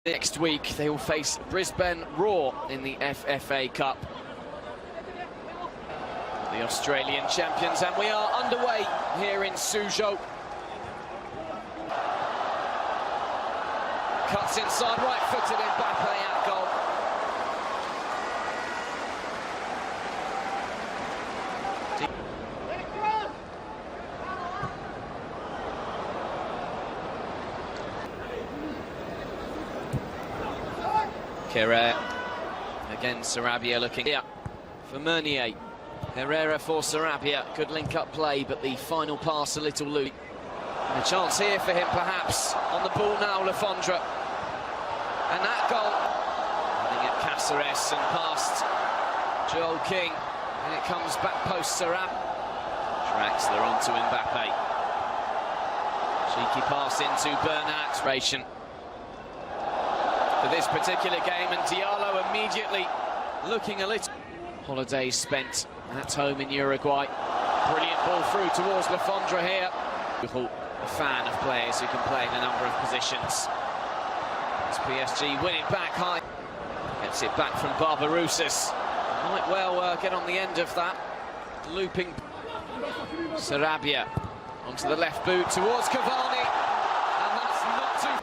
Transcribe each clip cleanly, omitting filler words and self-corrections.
Next week, they will face Brisbane Roar in the FFA Cup. The Australian champions, and we are underway here in Suzhou. Cuts inside, right-footed Mbappe at goal. Kerrer, again Sarabia looking here for Meunier. Herrera for Sarabia, good link-up play, but the final pass a little loose. And a chance here for him, perhaps, on the ball now, Lafondra. And that goal, running at Caceres and past Joel King, and it comes back post Sarab. Draxler onto Mbappe. Cheeky pass into Bernat. For this particular game, and Diallo immediately looking a little. Holidays spent at home in Uruguay. Brilliant ball through towards Lafondra here. A fan of players who can play in a number of positions. As PSG win it back high. Gets it back from Barbarouses. Might well get on the end of that. Looping Sarabia onto the left boot towards Cavani. And that's not too...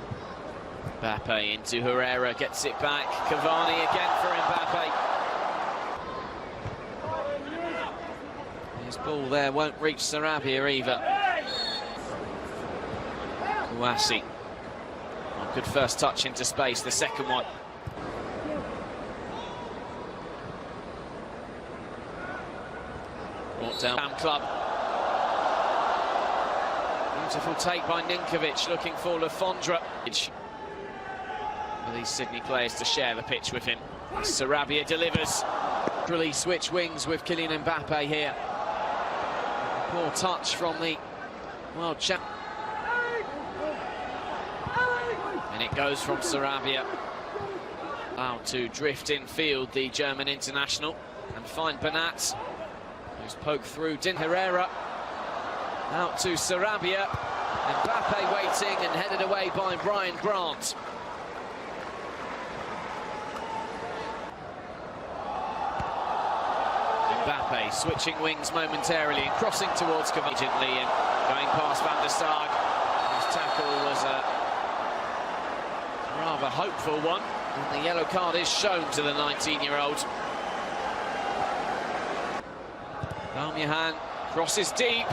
Mbappe into Herrera, gets it back. Cavani again for Mbappe. His ball there won't reach Sarabia either. Kouassi. Oh, good first touch into space, the second one. Brought down Club. Beautiful take by Ninkovic, looking for Lafondra. For these Sydney players to share the pitch with him. Sarabia delivers. Really switch wings with Kylian Mbappe here. Poor touch from the world champ. And it goes from Sarabia. Allowed to drift in field, the German international, and find Bernat, who's poked through Herrera. Out to Sarabia. Mbappe waiting and headed away by Brian Grant. Mbappe switching wings momentarily and crossing towards Cavani and going past Van der Sar, whose tackle was a rather hopeful one, and the yellow card is shown to the 19-year-old. Baumjohann crosses deep,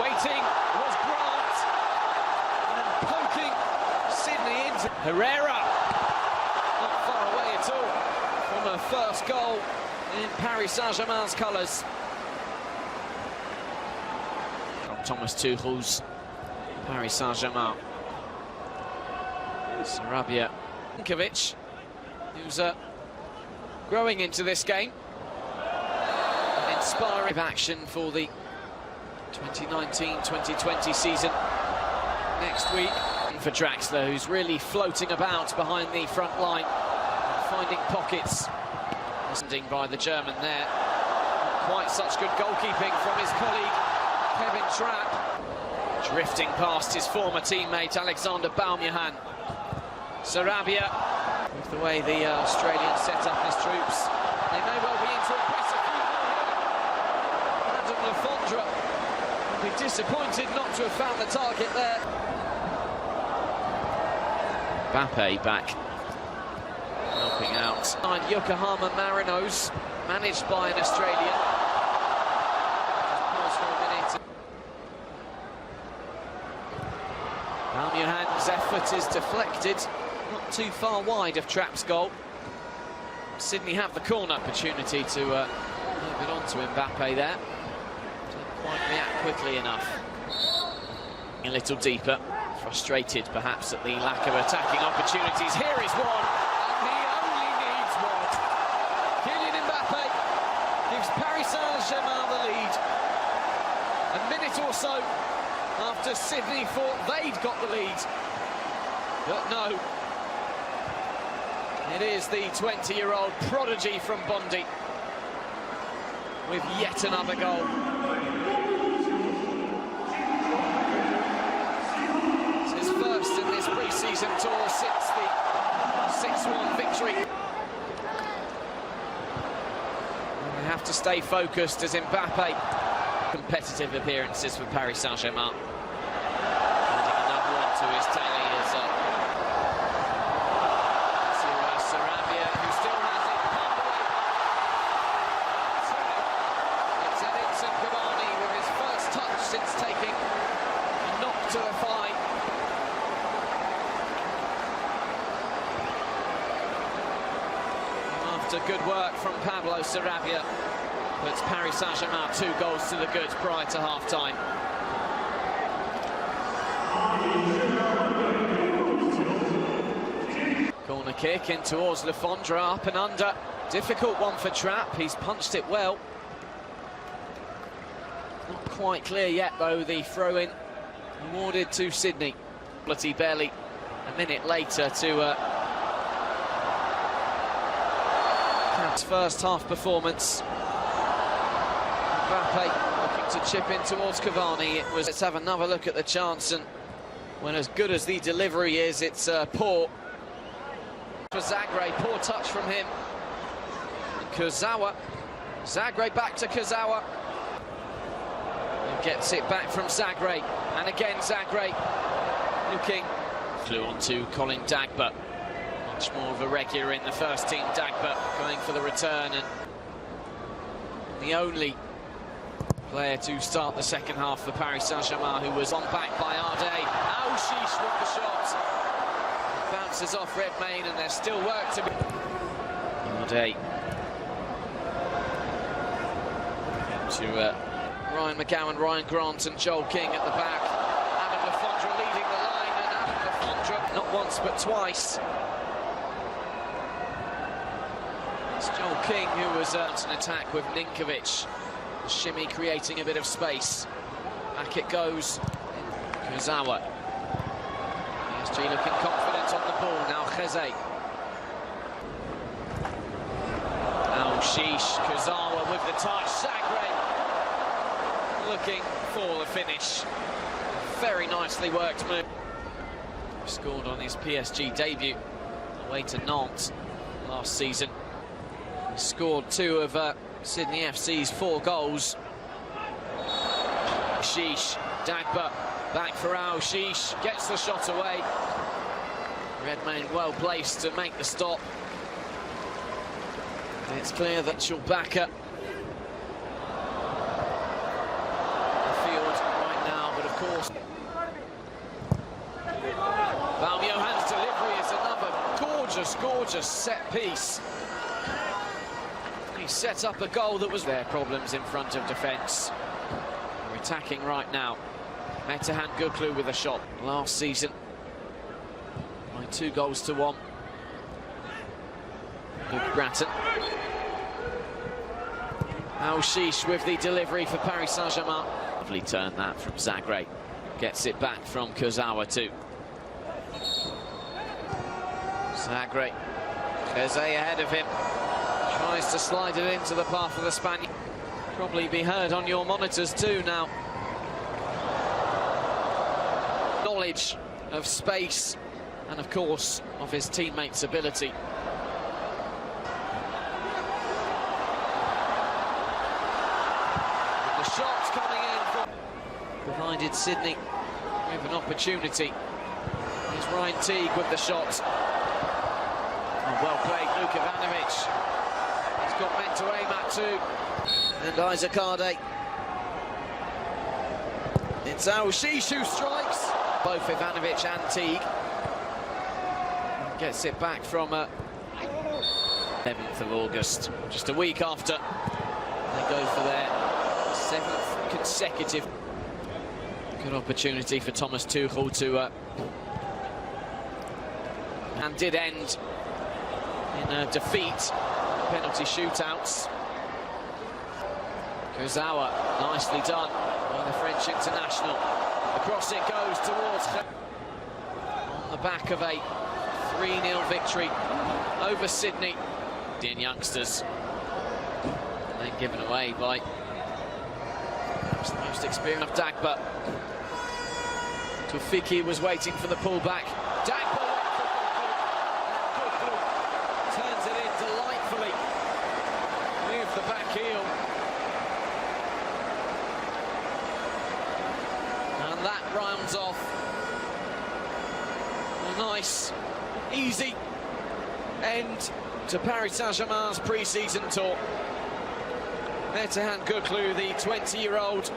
waiting was Grant, and poking Sydney into Herrera. Not far away at all from her first goal in Paris Saint-Germain's colours. From Thomas Tuchel's Paris Saint-Germain. Sarabia. Ninkovic, who's growing into this game. An inspiring action for the 2019-2020 season next week. For Draxler, who's really floating about behind the front line and finding pockets. Standing by the German there. Not quite such good goalkeeping from his colleague Kevin Trapp. Drifting past his former teammate Alexander Baumjohann. Sarabia, with the way the Australians set up his troops, they may well be into a press a few more. Adam Lafondra will be disappointed not to have found the target there. Mbappe back. Helping out. Yokohama Marinos, managed by an Australian. Just pause for a minute. Baumjohann's effort is deflected, not too far wide of Trapp's goal. Sydney have the corner opportunity to move it on to Mbappe there. Didn't quite react quickly enough. A little deeper, frustrated perhaps at the lack of attacking opportunities. Here is one. Paris Saint-Germain the lead. A minute or so after Sydney thought they'd got the lead. But no. It is the 20-year-old prodigy from Bondi with yet another goal. It's his first in this pre-season tour since the to stay focused as Mbappe. Competitive appearances for Paris Saint-Germain. Adding another one to his tally is Sarabia, who still has it. It's Edinson Cavani with his first touch since taking a knock to the thigh. After good work from Pablo Sarabia, puts Paris Saint-Germain 2 goals to the good prior to half-time. Corner kick in towards Le Fondre, up and under. Difficult one for Trapp, he's punched it well. Not quite clear yet, though, the throw-in awarded to Sydney. Barely a minute later to first half performance. Mbappe looking to chip in towards Cavani. Let's have another look at the chance, and when as good as the delivery is, it's poor. For Zagreb, poor touch from him. Kurzawa. Zagreb back to Kurzawa. And gets it back from Zagreb. And again Zagreb looking. Flew on to Colin Dagba. Much more of a regular in the first team. Dagba going for the return, and the only player to start the second half for Paris Saint-Germain who was on back by Ardé. Sheesh with the shot. Bounces off Redmayne, and there's still work to be. Ardé. To Ryan McGowan, Ryan Grant and Joel King at the back. Adam Le Fondre leading the line, and Adam Le Fondre not once but twice. It's Joel King who was an attack with Ninkovic. Shimmy creating a bit of space. Back it goes. Kurzawa. PSG looking confident on the ball. Now Kheze. Now Sheesh. Kurzawa with the touch. Zagreb looking for the finish. Very nicely worked move. Scored on his PSG debut away to Nantes last season. He scored 2 of Sydney FC's 4 goals. Sheesh, Dagba, back for Sheesh, gets the shot away. Redmayne well placed to make the stop. And it's clear that Chewbacca the field right now, but of course Johan's delivery is another gorgeous set piece. He set up a goal that was their problems in front of defence. We're attacking right now. Metehan Guklu with a shot last season by 2 goals to 1. Luke Grattan. Sheesh with the delivery for Paris Saint-Germain. Lovely turn that from Zagreb. Gets it back from Kurzawa too. Zagreb. Kheze ahead of him. Tries to slide it into the path of the Spaniard. Probably be heard on your monitors too now. Knowledge of space and, of course, of his teammates' ability. And the shot's coming in. Provided Sydney with an opportunity. Here's Ryan Teague with the shot. Well played, Luka Ivanovic. He's got men to aim at too. And Isaac Ardé. It's Sheesh who strikes. Both Ivanovic and Teague. Gets it back from 7th of August. Just a week after they go for their 7th consecutive. Good opportunity for Thomas Tuchel to and did end in a defeat. Penalty shootouts. Kurzawa, nicely done by the French international. Across it goes towards on the back of a 3-0 victory over Sydney. The youngsters, and then given away by the most experienced of Dagba. Tufiki was waiting for the pullback. Dagba turns it in delightfully with the back heel. hands off. A nice, easy end to Paris Saint-Germain's pre-season tour. Metehan Göklu, the 20-year-old